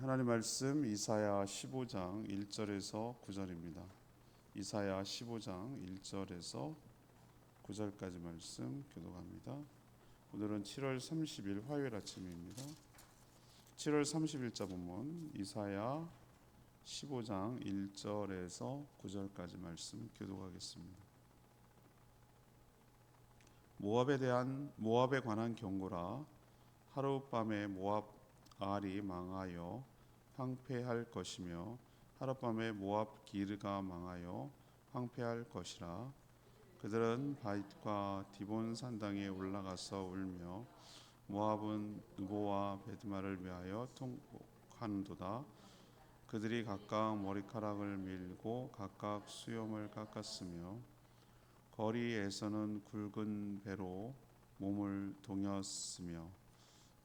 하나님 말씀 이사야 15장 1절에서 9절입니다. 이사야 15장 1절에서 9절까지 말씀 교독합니다. 오늘은 7월 30일 화요일 아침입니다. 7월 30일자 본문 이사야 15장 1절에서 9절까지 말씀 교독하겠습니다. 모압에 관한 경고라. 하룻밤에 모압 알이 망하여 황폐할 것이며 하룻밤에 모압 기르가 망하여 황폐할 것이라. 그들은 바잇과 디본 산당에 올라가서 울며 모압은 느보와 베드마를 위하여 통곡하는도다. 그들이 각각 머리카락을 밀고 각각 수염을 깎았으며 거리에서는 굵은 배로 몸을 동였으며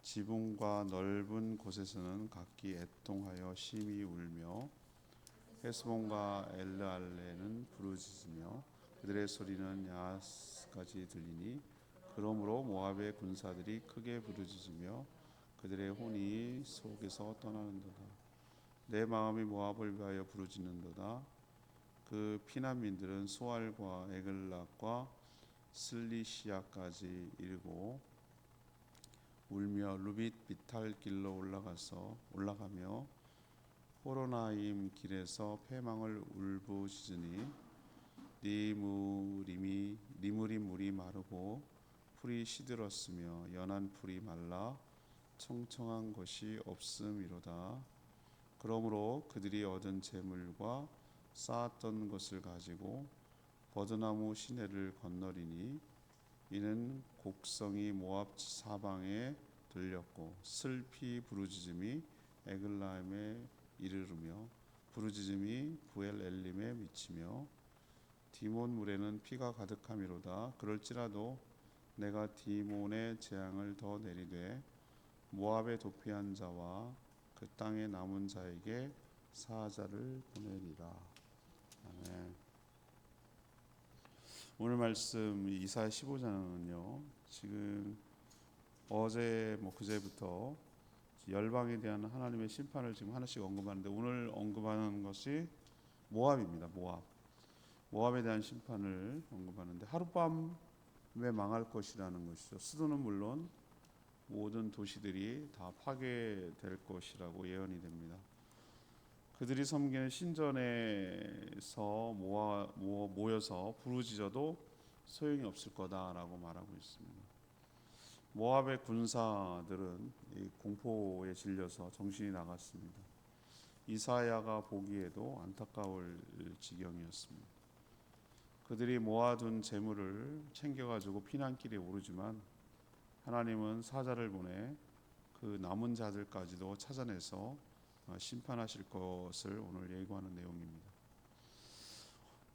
지붕과 넓은 곳에서는 각기 애통하여 심히 울며 헤스본과 엘르알레는 부르짖으며 그들의 소리는 야하스까지 들리니 그러므로 모압의 군사들이 크게 부르짖으며 그들의 혼이 속에서 떠나는도다. 내 마음이 모압을 위하여 부르짖는도다. 그 피난민들은 소알과 에글락과 슬리시아까지 이르고 울며 루빗 비탈 길로 올라가며 호로나임 길에서 패망을 울부짖으니 니무림 물이 마르고 풀이 시들었으며 연한 풀이 말라 청청한 것이 없음이로다. 그러므로 그들이 얻은 재물과 쌓았던 것을 가지고 버드나무 시내를 건너리니 이는 곡성이 모압 사방에 들렸고 슬피 부르짖음이 에글라임에 이르르며 부르짖음이 부엘 엘림에 미치며 디몬 물에는 피가 가득함이로다. 그럴지라도 내가 디몬의 재앙을 더 내리되 모압에 도피한 자와 그 땅에 남은 자에게 사자를 보내리라. 아멘. 오늘 말씀 이사야 15장은요. 지금 어제 그제부터 열방에 대한 하나님의 심판을 지금 하나씩 언급하는데 오늘 언급하는 것이 모압입니다. 모압에 대한 심판을 언급하는데 하룻밤에 망할 것이라는 것이죠. 수도는 물론 모든 도시들이 다 파괴될 것이라고 예언이 됩니다. 그들이 섬기는 신전에서 모여서 부르짖어도 소용이 없을 거다라고 말하고 있습니다. 모압의 군사들은 이 공포에 질려서 정신이 나갔습니다. 이사야가 보기에도 안타까울 지경이었습니다. 그들이 모아둔 재물을 챙겨가지고 피난길에 오르지만 하나님은 사자를 보내 그 남은 자들까지도 찾아내서 심판하실 것을 오늘 예고하는 내용입니다.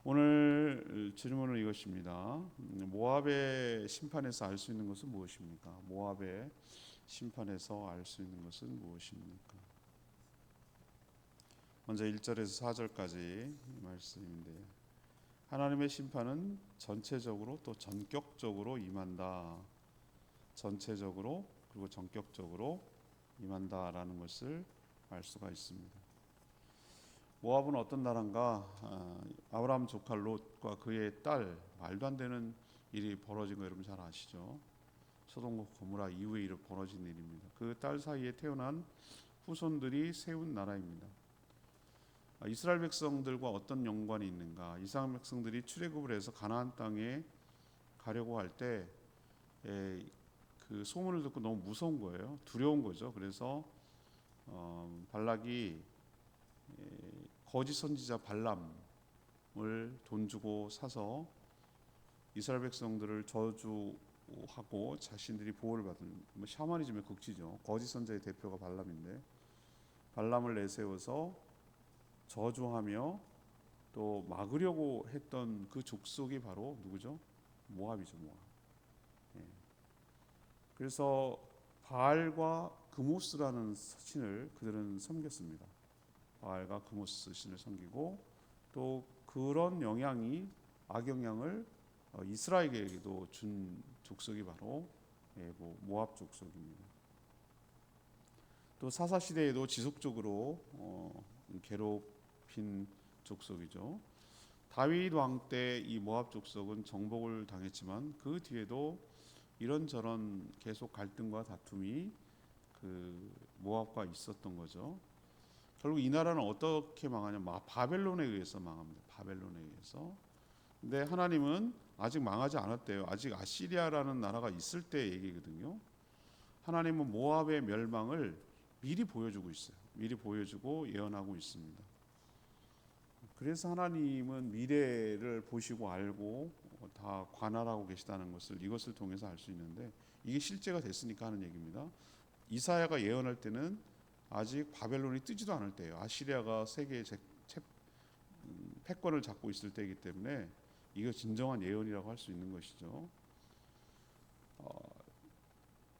오늘 질문은 이것입니다. 모압의 심판에서 알 수 있는 것은 무엇입니까? 모압의 심판에서 알 수 있는 것은 무엇입니까? 먼저 1절에서 4절까지 말씀인데 하나님의 심판은 전체적으로 또 전격적으로 임한다. 전체적으로 그리고 전격적으로 임한다라는 것을 알 수가 있습니다. 모압은 어떤 나라인가? 아브라함 조카 롯과 그의 딸, 말도 안 되는 일이 벌어진 거 여러분 잘 아시죠? 소돔과 고모라 이후에 벌어진 일입니다. 그 딸 사이에 태어난 후손들이 세운 나라입니다. 이스라엘 백성들과 어떤 연관이 있는가? 이스라엘 백성들이 출애굽을 해서 가나안 땅에 가려고 할 때 그 소문을 듣고 너무 무서운 거예요. 두려운 거죠. 그래서 발락이 거짓 선지자 발람을 돈 주고 사서 이스라엘 백성들을 저주하고 자신들이 보호를 받은 샤머니즘의 극치죠. 거짓 선지자의 대표가 발람인데 발람을 내세워서 저주하며 또 막으려고 했던 그 족속이 바로 누구죠? 모압이죠. 모압. 그래서 바알과 그모스라는 신을 그들은 섬겼습니다. 바알과 그모스 신을 섬기고 또 그런 악영향을 이스라엘에게도 준 족속이 바로 모압 족속입니다. 또 사사 시대에도 지속적으로 괴롭힌 족속이죠. 다윗 왕 때 이 모압 족속은 정복을 당했지만 그 뒤에도 이런저런 계속 갈등과 다툼이 그 모압과 있었던 거죠. 결국 이 나라는 어떻게 망하냐? 바벨론에 의해서 망합니다. 바벨론에 의해서. 근데 하나님은 아직 망하지 않았대요. 아직 아시리아라는 나라가 있을 때 얘기거든요. 하나님은 모압의 멸망을 미리 보여주고 있어요. 미리 보여주고 예언하고 있습니다. 그래서 하나님은 미래를 보시고 알고 다 관할하고 계시다는 것을 이것을 통해서 알 수 있는데, 이게 실제가 됐으니까 하는 얘기입니다. 이사야가 예언할 때는 아직 바벨론이 뜨지도 않을 때예요. 아시리아가 세계의 패권을 잡고 있을 때이기 때문에 이거 진정한 예언이라고 할 수 있는 것이죠.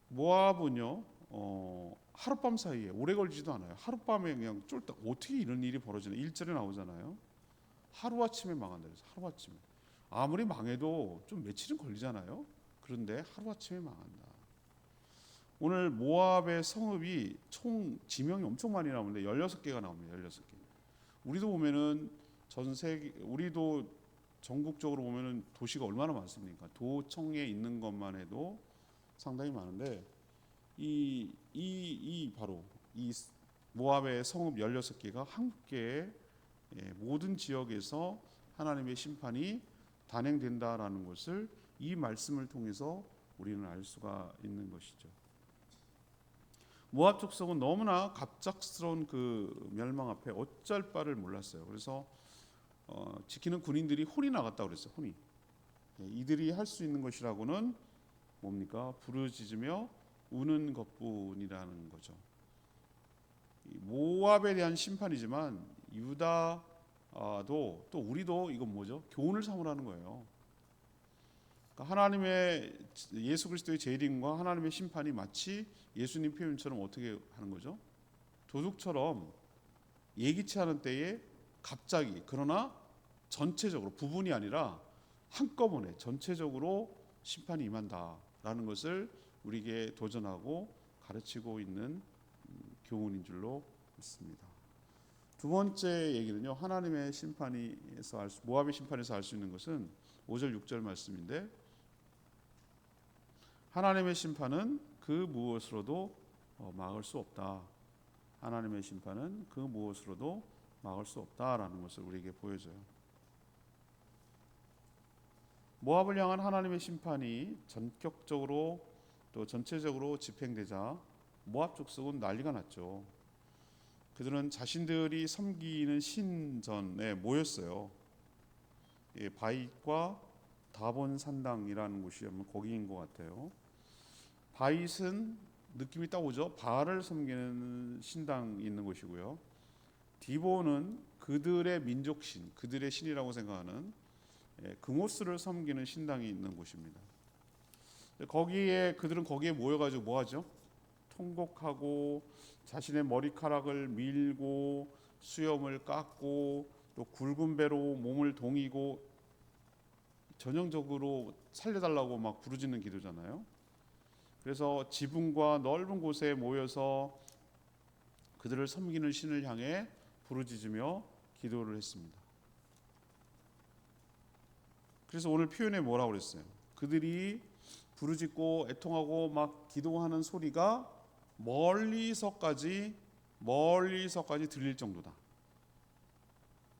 모압은요, 하룻밤 사이에, 오래 걸리지도 않아요. 하룻밤에 그냥 쫄딱 어떻게 이런 일이 벌어지나. 1절에 나오잖아요. 하루아침에 망한다 그래서 하루아침에. 아무리 망해도 좀 며칠은 걸리잖아요. 그런데 하루아침에 망한다. 오늘 모압의 성읍이 총 지명이 엄청 많이 나오는데 16개가 나옵니다. 16개. 우리도 보면은 전 세계, 우리도 전국적으로 보면은 도시가 얼마나 많습니까? 도청에 있는 것만 해도 상당히 많은데 바로 이 모압의 성읍 16개가 함께 모든 지역에서 하나님의 심판이 단행된다라는 것을 이 말씀을 통해서 우리는 알 수가 있는 것이죠. 모압 족속은 너무나 갑작스러운 그 멸망 앞에 어쩔 바를 몰랐어요. 그래서 지키는 군인들이 혼이 나갔다고 그랬어요. 혼이. 이들이 할 수 있는 것이라고는 뭡니까? 부르짖으며 우는 것뿐이라는 거죠. 모압에 대한 심판이지만 유다도 또 우리도 이건 뭐죠? 교훈을 삼으라는 거예요. 그러니까 하나님의 예수 그리스도의 재림과 하나님의 심판이 마치 예수님 표현처럼 어떻게 하는 거죠? 도둑처럼 예기치 않은 때에 갑자기, 그러나 전체적으로, 부분이 아니라 한꺼번에 전체적으로 심판이 임한다라는 것을 우리에게 도전하고 가르치고 있는 교훈인 줄로 믿습니다. 두 번째 얘기는요, 하나님의 심판에서 모압의 심판에서 알 수 있는 것은 5절 6절 말씀인데, 하나님의 심판은 그 무엇으로도 막을 수 없다. 하나님의 심판은 그 무엇으로도 막을 수 없다라는 것을 우리에게 보여줘요. 모압을 향한 하나님의 심판이 전격적으로 또 전체적으로 집행되자 모압 족속은 난리가 났죠. 그들은 자신들이 섬기는 신전에 모였어요. 바잇과 다본 산당이라는 곳이 아마 거기인 것 같아요. 바잇은 느낌이 딱 오죠. 바알을 섬기는 신당이 있는 곳이고요. 디본은 그들의 민족신, 그들의 신이라고 생각하는 그모스를 섬기는 신당이 있는 곳입니다. 그들은 거기에 모여가지고 뭐하죠? 통곡하고 자신의 머리카락을 밀고 수염을 깎고 또 굵은 배로 몸을 동이고 전형적으로 살려달라고 막 부르짖는 기도잖아요. 그래서 지붕과 넓은 곳에 모여서 그들을 섬기는 신을 향해 부르짖으며 기도를 했습니다. 그래서 오늘 표현에 뭐라고 그랬어요? 그들이 부르짖고 애통하고 막 기도하는 소리가 멀리서까지 들릴 정도다.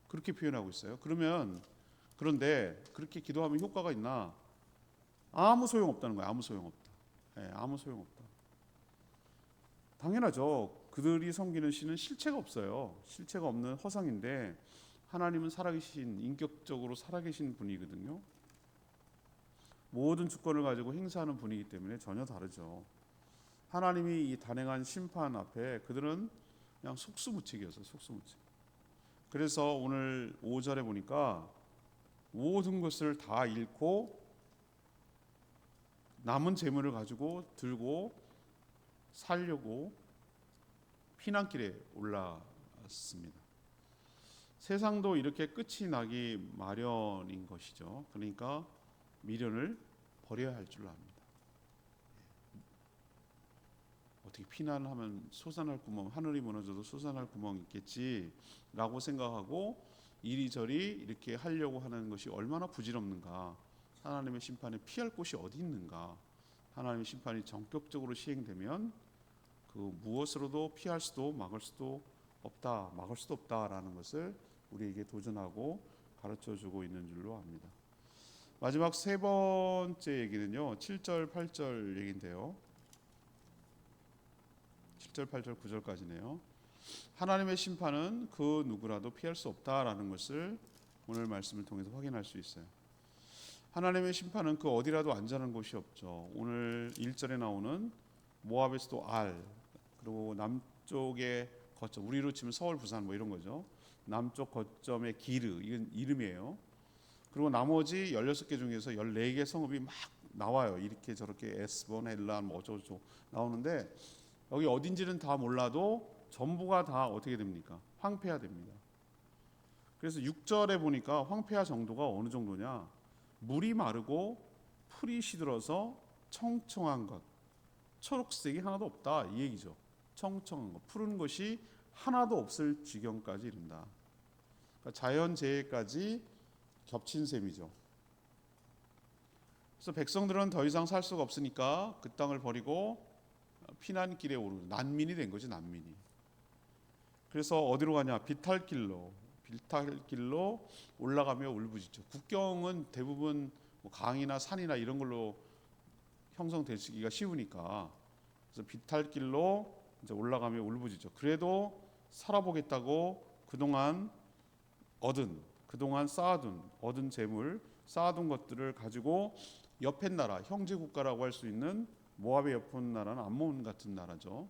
그렇게 표현하고 있어요. 그런데 그렇게 기도하면 효과가 있나? 아무 소용없다는 거예요. 아무 소용없다. 아무 소용없다. 당연하죠. 그들이 섬기는 신은 실체가 없어요. 실체가 없는 허상인데 하나님은 살아계신, 인격적으로 살아계신 분이거든요. 모든 주권을 가지고 행사하는 분이기 때문에 전혀 다르죠. 하나님이 이 단행한 심판 앞에 그들은 그냥 속수무책이었어요. 속수무책. 그래서 오늘 5절에 보니까 모든 것을 다 잃고 남은 재물을 가지고 들고 살려고 피난길에 올랐습니다. 세상도 이렇게 끝이 나기 마련인 것이죠. 그러니까 미련을 버려야 할 줄로 압니다. 어떻게 피난하면 솟아날 구멍, 하늘이 무너져도 솟아날 구멍이 있겠지라고 생각하고 이리저리 이렇게 하려고 하는 것이 얼마나 부질없는가. 하나님의 심판에 피할 곳이 어디 있는가. 하나님의 심판이 전격적으로 시행되면 그 무엇으로도 피할 수도 막을 수도 없다, 막을 수도 없다라는 것을 우리에게 도전하고 가르쳐주고 있는 줄로 압니다. 마지막 세 번째 얘기는요, 7절 8절 얘기인데요. 7절 8절 9절까지네요. 하나님의 심판은 그 누구라도 피할 수 없다라는 것을 오늘 말씀을 통해서 확인할 수 있어요. 하나님의 심판은 그 어디라도 안전한 곳이 없죠. 오늘 1절에 나오는 모압에서도 알, 그리고 남쪽의 거점, 우리로 치면 서울, 부산 뭐 이런 거죠. 남쪽 거점의 기르, 이건 이름이에요. 그리고 나머지 16개 중에서 14개 성읍이 막 나와요. 이렇게 저렇게 에스본, 헬란 뭐 어쩌고저쩌고 나오는데 여기 어딘지는 다 몰라도 전부가 다 어떻게 됩니까? 황폐화 됩니다. 그래서 6절에 보니까 황폐화 정도가 어느 정도냐? 물이 마르고 풀이 시들어서 청청한 것, 초록색이 하나도 없다 이 얘기죠. 청청한 것, 푸른 것이 하나도 없을 지경까지 이른다. 그러니까 자연재해까지 겹친 셈이죠. 그래서 백성들은 더 이상 살 수가 없으니까 그 땅을 버리고 피난길에 오르는 난민이 된 거지, 난민이. 그래서 어디로 가냐? 비탈길로 올라가며 울부짖죠. 국경은 대부분 뭐 강이나 산이나 이런 걸로 형성되기가 쉬우니까 그래서 비탈길로 이제 올라가며 울부짖죠. 그래도 살아보겠다고 그동안 얻은 재물, 쌓아둔 것들을 가지고 옆에 나라, 형제 국가라고 할 수 있는 모압의 옆에 나라는 암몬 같은 나라죠.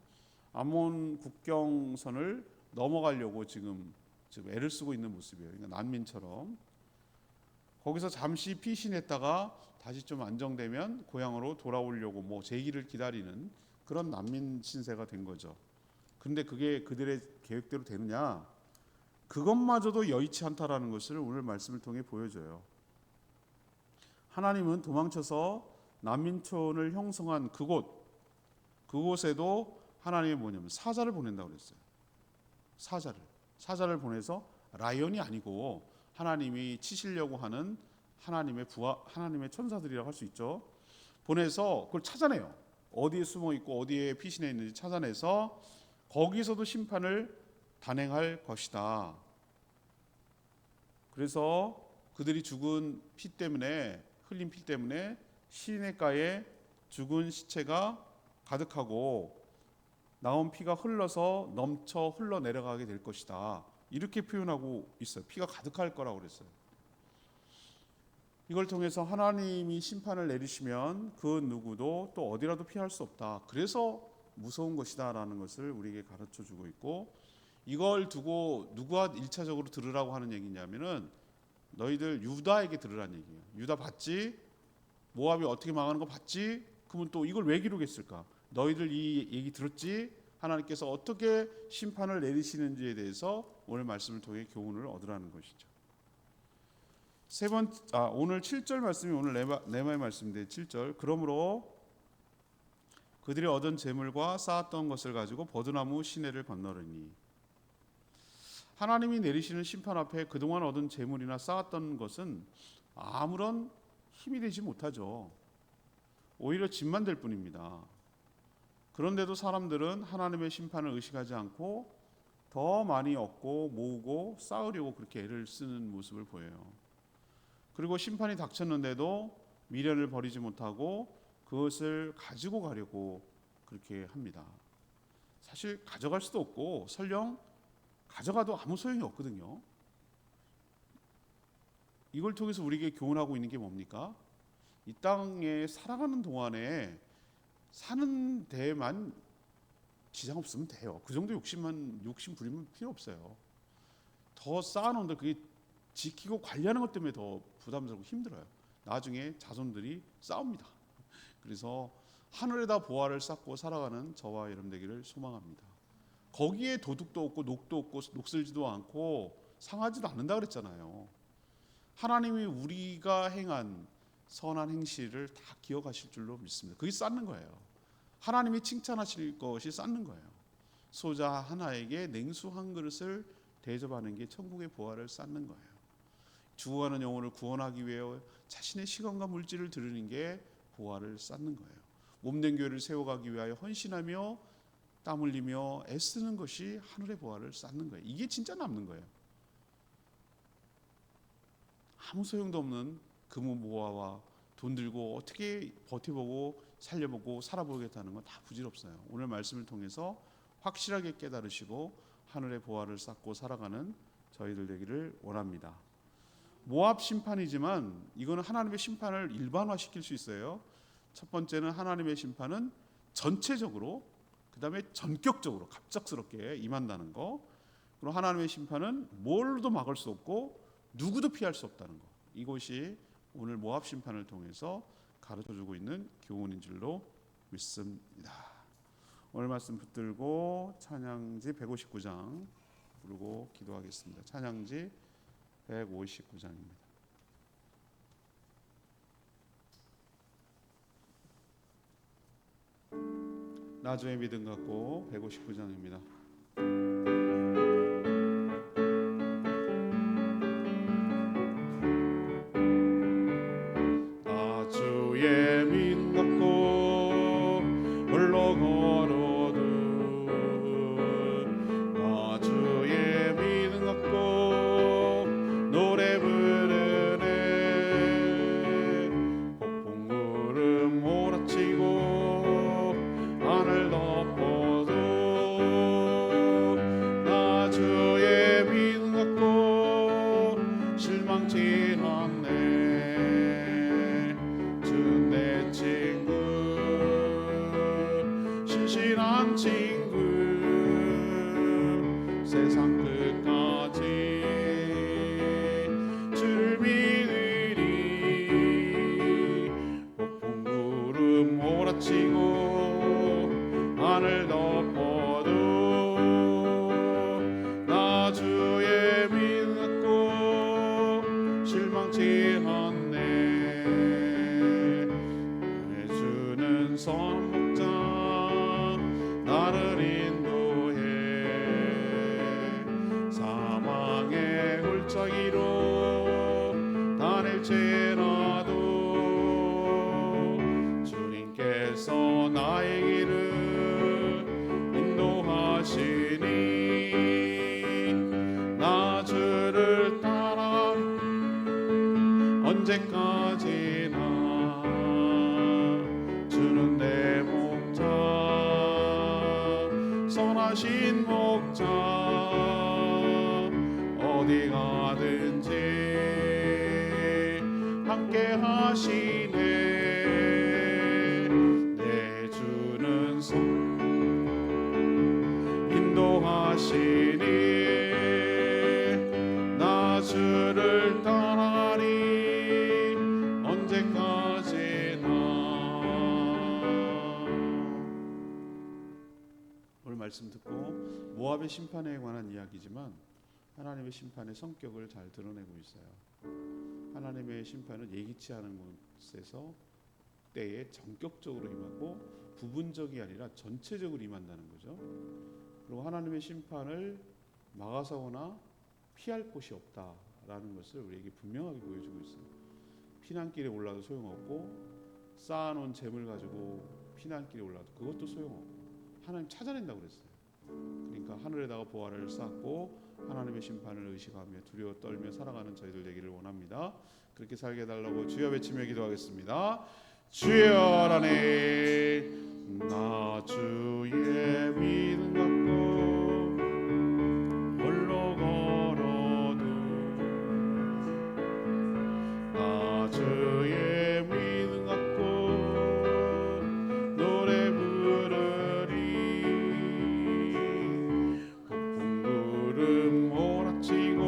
암몬 국경선을 넘어가려고 지금 애를 쓰고 있는 모습이에요. 그러니까 난민처럼. 거기서 잠시 피신했다가 다시 좀 안정되면 고향으로 돌아오려고 뭐 재기를 기다리는 그런 난민 신세가 된 거죠. 근데 그게 그들의 계획대로 되느냐? 그것마저도 여의치 않다라는 것을 오늘 말씀을 통해 보여줘요. 하나님은 도망쳐서 난민촌을 형성한 그곳에도 하나님이 뭐냐면 사자를 보낸다고 그랬어요. 사자를 보내서 라이언이 아니고 하나님이 치시려고 하는 하나님의 천사들이라고 할 수 있죠. 보내서 그걸 찾아내요. 어디에 숨어 있고 어디에 피신해 있는지 찾아내서 거기서도 심판을 단행할 것이다. 그래서 그들이 죽은 피 때문에, 흘린 피 때문에 시내가에 죽은 시체가 가득하고 나온 피가 흘러서 넘쳐 흘러내려가게 될 것이다. 이렇게 표현하고 있어요. 피가 가득할 거라고 그랬어요. 이걸 통해서 하나님이 심판을 내리시면 그 누구도 또 어디라도 피할 수 없다. 그래서 무서운 것이다라는 것을 우리에게 가르쳐주고 있고, 이걸 두고 누가 1차적으로 들으라고 하는 얘기냐면은 너희들 유다에게 들으라는 얘기예요. 유다 봤지? 모압이 어떻게 망하는 거 봤지? 그러면 또 이걸 왜 기록했을까? 너희들 이 얘기 들었지? 하나님께서 어떻게 심판을 내리시는지에 대해서 오늘 말씀을 통해 교훈을 얻으라는 것이죠. 오늘 7절 말씀이 오늘 레마의 말씀인데 7절. 그러므로 그들이 얻은 재물과 쌓았던 것을 가지고 버드나무 시내를 건너르니. 하나님이 내리시는 심판 앞에 그동안 얻은 재물이나 쌓았던 것은 아무런 힘이 되지 못하죠. 오히려 짐만 될 뿐입니다. 그런데도 사람들은 하나님의 심판을 의식하지 않고 더 많이 얻고 모으고 쌓으려고 그렇게 애를 쓰는 모습을 보여요. 그리고 심판이 닥쳤는데도 미련을 버리지 못하고 그것을 가지고 가려고 그렇게 합니다. 사실 가져갈 수도 없고 설령 가져가도 아무 소용이 없거든요. 이걸 통해서 우리에게 교훈하고 있는 게 뭡니까? 이 땅에 살아가는 동안에 사는 데만 지장 없으면 돼요. 그 정도 욕심 부리면 필요 없어요. 더 쌓아놓는데 그게 지키고 관리하는 것 때문에 더 부담스럽고 힘들어요. 나중에 자손들이 싸웁니다. 그래서 하늘에다 보화를 쌓고 살아가는 저와 여러분 되기를 소망합니다. 거기에 도둑도 없고 녹도 없고 녹슬지도 않고 상하지도 않는다 그랬잖아요. 하나님이 우리가 행한 선한 행실을 다 기억하실 줄로 믿습니다. 그게 쌓는 거예요. 하나님이 칭찬하실 것이 쌓는 거예요. 소자 하나에게 냉수 한 그릇을 대접하는 게 천국의 보화를 쌓는 거예요. 죽어가는 영혼을 구원하기 위해 자신의 시간과 물질을 드리는 게 보화를 쌓는 거예요. 몸된 교회를 세워가기 위하여 헌신하며 땀 흘리며 애쓰는 것이 하늘의 보화를 쌓는 거예요. 이게 진짜 남는 거예요. 아무 소용도 없는 금은 모아와 돈 들고 어떻게 버텨보고 살려보고 살아보겠다는 건 다 부질없어요. 오늘 말씀을 통해서 확실하게 깨달으시고 하늘의 보화를 쌓고 살아가는 저희들 되기를 원합니다. 모압 심판이지만 이거는 하나님의 심판을 일반화시킬 수 있어요. 첫 번째는 하나님의 심판은 전체적으로, 그 다음에 전격적으로 갑작스럽게 임한다는 거. 그리고 하나님의 심판은 뭘도 막을 수 없고 누구도 피할 수 없다는 거. 이것이 오늘 모압 심판을 통해서 가르쳐주고 있는 교훈인 줄로 믿습니다. 오늘 말씀 붙들고 찬양지 159장 부르고 기도하겠습니다. 찬양지 159장입니다. 나 주의 믿음 갖고 159장입니다. 나 주의 믿음 갖고 홀로 걸어도 나 주의 믿음 갖고 노래 부르네. 폭풍구름 몰아치고 하늘 덮어도 나 주의 믿음 갖고 실망치 않네. 주 내 친구 신실한 친구 세상 끝까지 주를 믿으리. 폭풍구름 몰아치고 하늘 덮어도 나 주의 믿음 갖고 실망치 않네. 주는 선한 목자 나를 인도해. 사망의 골짜기로 다닐지라도 주님께서 나의 길을 인도하시니 나 주를 따라 언제까지나. 주는 내 목자 선하신 목자 어디 가든지 함께 하시네. 내 주는 인도하시니 나 주를 따라리 언제까지나. 오늘 말씀 듣고 모압의 심판에 관한 이야기지만 하나님의 심판의 성격을 잘 드러내고 있어요. 하나님의 심판은 예기치 않은 곳에서 때에 전격적으로 임하고 부분적이 아니라 전체적으로 임한다는 거죠. 그리고 하나님의 심판을 막아서거나 피할 곳이 없다라는 것을 우리에게 분명하게 보여주고 있어요. 피난길에 올라도 소용없고 쌓아놓은 재물 가지고 피난길에 올라도 그것도 소용없고 하나님 찾아낸다고 그랬어요. 그러니까 하늘에다가 보화를 쌓고 하나님의 심판을 의식하며 두려워 떨며 살아가는 저희들 되기를 원합니다. 그렇게 살게 해달라고 주여 외치며 기도하겠습니다. 주여 하나님 나 주의 믿음 갖고 홀로 걸어도 나 주의 믿음 갖고 노래 부르리. 폭풍구름 몰아치고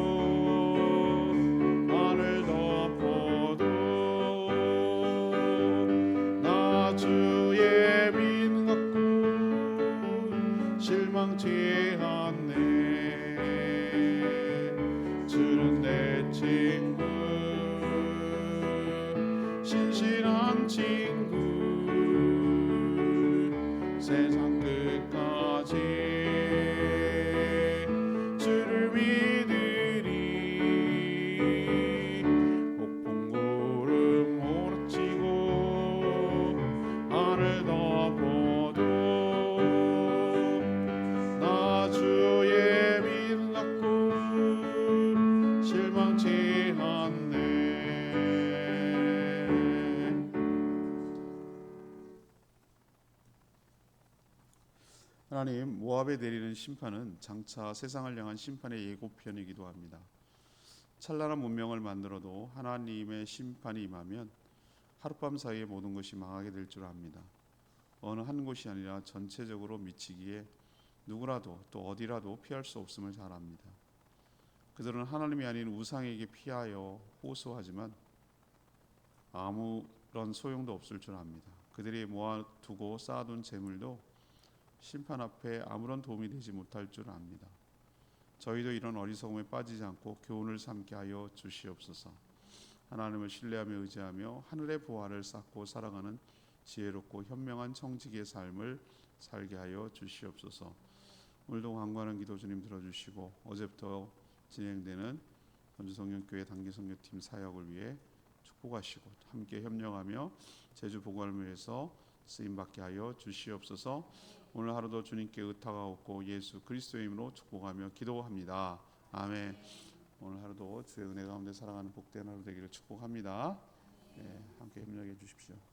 하늘 덮어도 나 주의 믿음 갖고 실망치 않네. 주는 내 친구 신실한 친구 모압에 내리는 심판은 장차 세상을 향한 심판의 예고편이기도 합니다. 찬란한 문명을 만들어도 하나님의 심판이 임하면 하룻밤 사이에 모든 것이 망하게 될 줄 압니다. 어느 한 곳이 아니라 전체적으로 미치기에 누구라도 또 어디라도 피할 수 없음을 잘 압니다. 그들은 하나님이 아닌 우상에게 피하여 호소하지만 아무런 소용도 없을 줄 압니다. 그들이 모아두고 쌓아둔 재물도 심판 앞에 아무런 도움이 되지 못할 줄 압니다. 저희도 이런 어리석음에 빠지지 않고 교훈을 삼게 하여 주시옵소서. 하나님을 신뢰하며 의지하며 하늘의 보화를 쌓고 살아가는 지혜롭고 현명한 청지기의 삶을 살게 하여 주시옵소서. 오늘도 간구하는 기도 주님 들어주시고 어제부터 진행되는 건주성령교회 단기성교팀 사역을 위해 축복하시고 함께 협력하며 제주 복음을 위해서 쓰임받게 하여 주시옵소서. 오늘 하루도 주님께 의탁하옵고 예수 그리스도의 이름으로 축복하며 기도합니다. 아멘. 오늘 하루도 주의 은혜 가운데 살아가는 복된 하루 되기를 축복합니다. 함께 협력해 주십시오.